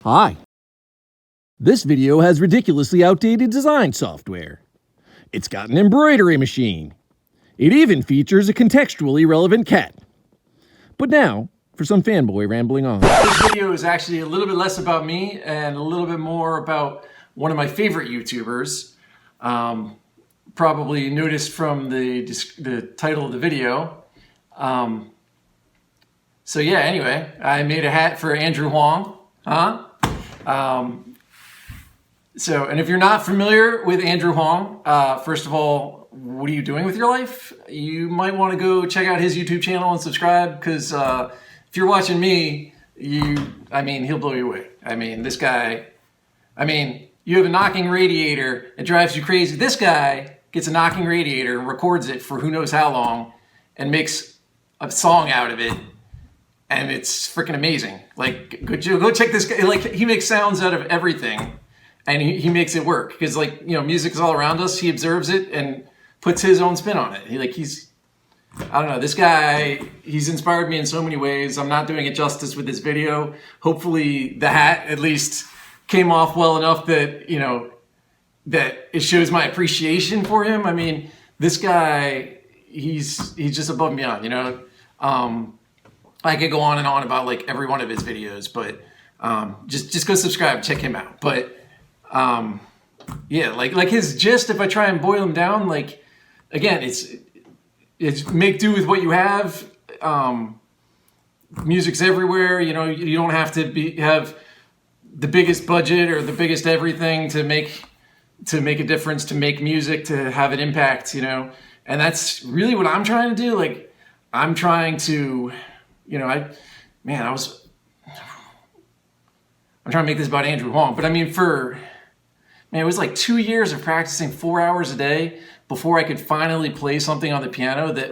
Hi. This video has ridiculously outdated design software. It's got an embroidery machine. It even features a contextually relevant cat. But now, for some fanboy rambling on. This video is actually a little bit less about me and a little bit more about one of my favorite YouTubers. Probably noticed from the title of the video. So yeah, anyway, I made a hat for Andrew Huang. And if you're not familiar with Andrew Huang, first of all, what are you doing with your life? You might want to go check out his YouTube channel and subscribe, because if you're watching me, he'll blow you away. This guy, you have a knocking radiator, it drives you crazy. This guy gets a knocking radiator and records it for who knows how long and makes a song out of it. And it's freaking amazing. Like, go check this guy. Like, he makes sounds out of everything, and he makes it work. Because, music is all around us. He observes it and puts his own spin on it. I don't know, this guy, he's inspired me in so many ways. I'm not doing it justice with this video. Hopefully the hat at least came off well enough that, that it shows my appreciation for him. This guy, he's just above and beyond, I could go on and on about every one of his videos, but just go subscribe, check him out. But yeah, his gist, if I try and boil him down, again, it's make do with what you have. Music's everywhere, you don't have to have the biggest budget or the biggest everything to make a difference, to make music, to have an impact, and that's really what I'm trying to do. I'm trying to, I'm trying to make this about Andrew Huang, but it was 2 years of practicing 4 hours a day before I could finally play something on the piano that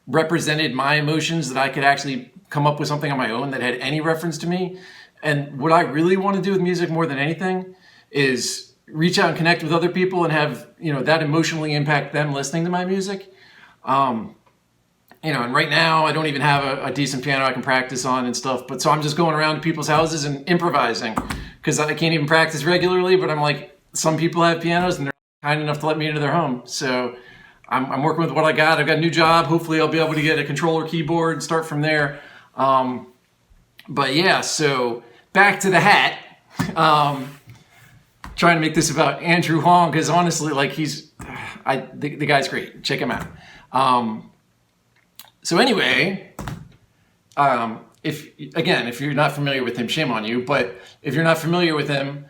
represented my emotions, that I could actually come up with something on my own that had any reference to me. And what I really want to do with music more than anything is reach out and connect with other people and have, that emotionally impact them listening to my music. And right now I don't even have a decent piano I can practice on and stuff, but so I'm just going around to people's houses and improvising, because I can't even practice regularly, but some people have pianos and they're kind enough to let me into their home. So I'm working with what I got. I've got a new job. Hopefully I'll be able to get a controller, keyboard, and start from there. But yeah, so back to the hat. Trying to make this about Andrew Huang, because honestly, the guy's great. Check him out. So anyway, if you're not familiar with him, shame on you. But if you're not familiar with him,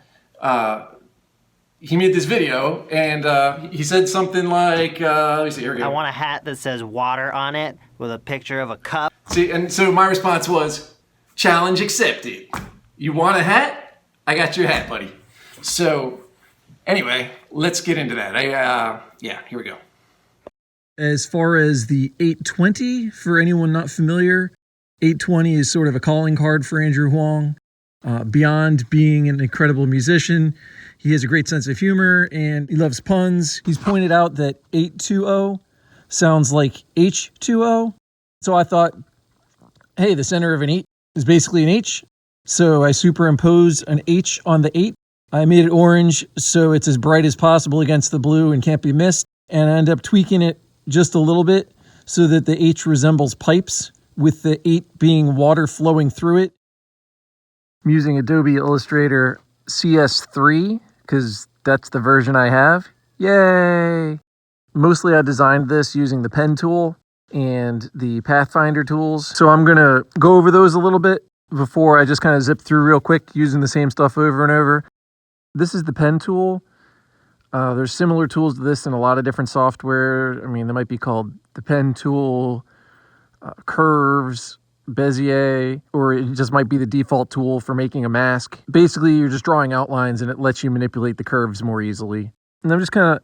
he made this video, and he said something like, let me see, here we go. I want a hat that says water on it with a picture of a cup. See, and so my response was, challenge accepted. You want a hat? I got your hat, buddy. So anyway, let's get into that. Yeah, here we go. As far as the 820, for anyone not familiar, 820 is sort of a calling card for Andrew Huang. Beyond being an incredible musician, he has a great sense of humor and he loves puns. He's pointed out that 820 sounds like H2O. So I thought, hey, the center of an 8 is basically an H. So I superimposed an H on the 8. I made it orange so it's as bright as possible against the blue and can't be missed. And I end up tweaking it just a little bit so that the H resembles pipes, with the 8 being water flowing through it. I'm using Adobe Illustrator CS3 because that's the version I have. Yay! Mostly I designed this using the pen tool and the Pathfinder tools. So I'm going to go over those a little bit before I just kind of zip through real quick using the same stuff over and over. This is the pen tool. There's similar tools to this in a lot of different software. They might be called the pen tool, curves, Bezier, or it just might be the default tool for making a mask. Basically, you're just drawing outlines and it lets you manipulate the curves more easily. And I'm just kind of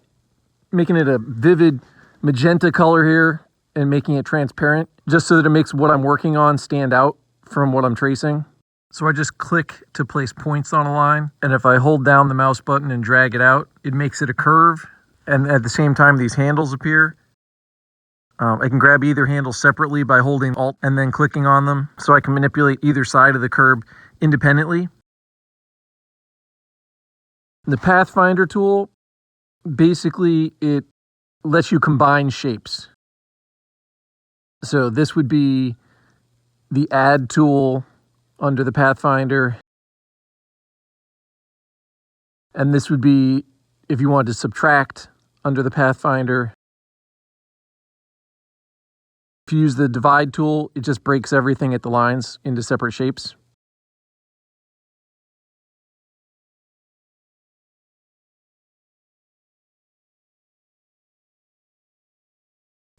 making it a vivid magenta color here and making it transparent, just so that it makes what I'm working on stand out from what I'm tracing. So I just click to place points on a line, and if I hold down the mouse button and drag it out, it makes it a curve, and at the same time these handles appear. I can grab either handle separately by holding Alt and then clicking on them, so I can manipulate either side of the curve independently. The Pathfinder tool, basically it lets you combine shapes. So this would be the add tool under the Pathfinder. And this would be if you wanted to subtract under the Pathfinder. If you use the divide tool, it just breaks everything at the lines into separate shapes.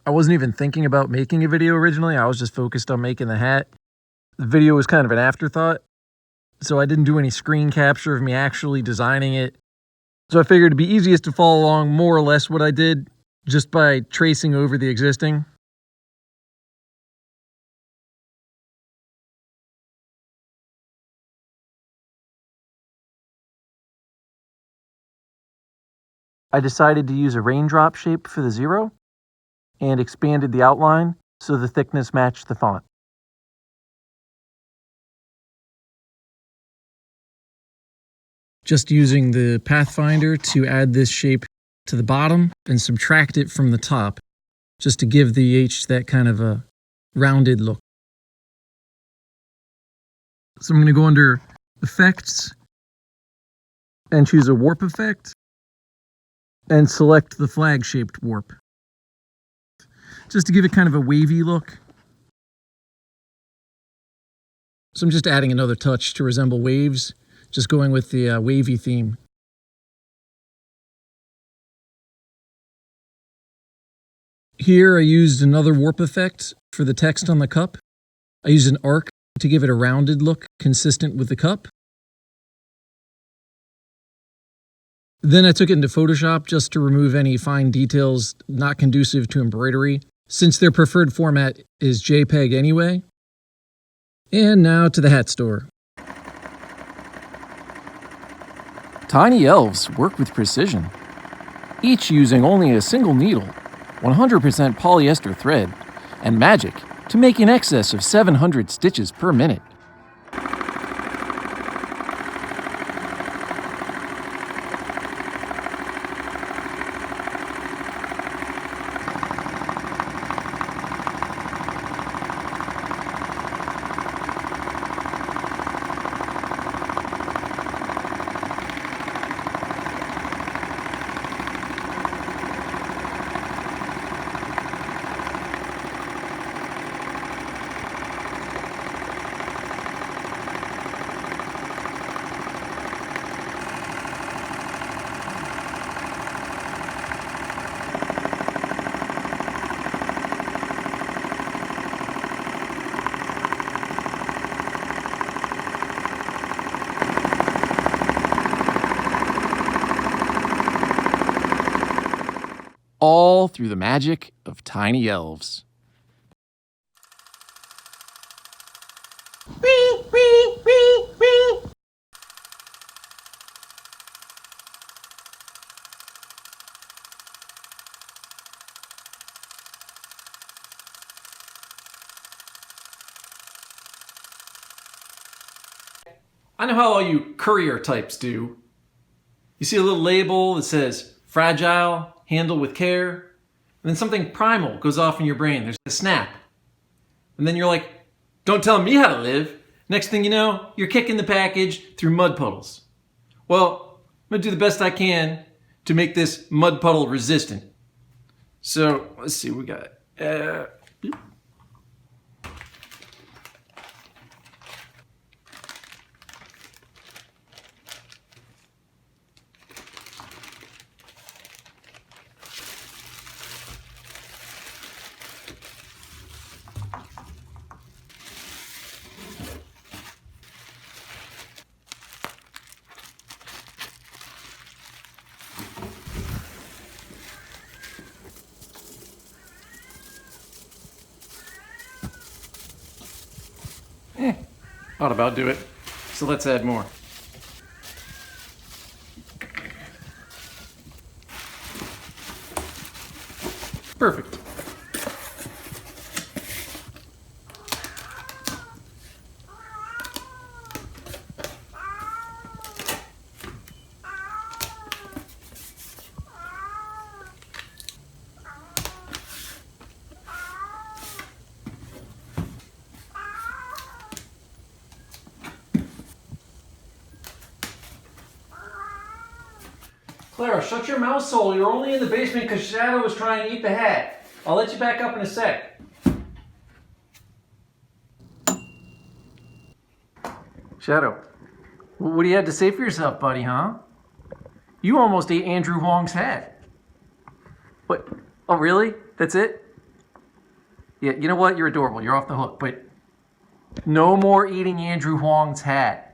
I wasn't even thinking about making a video originally. I was just focused on making the hat. The video was kind of an afterthought, so I didn't do any screen capture of me actually designing it. So I figured it'd be easiest to follow along more or less what I did just by tracing over the existing. I decided to use a raindrop shape for the 0 and expanded the outline so the thickness matched the font. Just using the Pathfinder to add this shape to the bottom and subtract it from the top, just to give the H that kind of a rounded look. So I'm going to go under Effects and choose a Warp Effect and select the flag-shaped warp, just to give it kind of a wavy look. So I'm just adding another touch to resemble waves, just going with the wavy theme. Here I used another warp effect for the text on the cup. I used an arc to give it a rounded look consistent with the cup. Then I took it into Photoshop just to remove any fine details not conducive to embroidery, since their preferred format is JPEG anyway. And now to the hat store. Tiny elves work with precision, each using only a single needle, 100% polyester thread, and magic to make in excess of 700 stitches per minute. All through the magic of tiny elves. I know how all you courier types do. You see a little label that says fragile, handle with care, and then something primal goes off in your brain. There's a snap. And then you're like, don't tell me how to live. Next thing you know, you're kicking the package through mud puddles. Well, I'm gonna do the best I can to make this mud puddle resistant. So let's see, we got ought about do it. So let's add more. Perfect. Clara, shut your mouth, Soul. You're only in the basement because Shadow was trying to eat the hat. I'll let you back up in a sec. Shadow, what do you have to say for yourself, buddy, huh? You almost ate Andrew Huang's hat. What? Oh, really? That's it? Yeah, you know what? You're adorable. You're off the hook. But no more eating Andrew Huang's hat.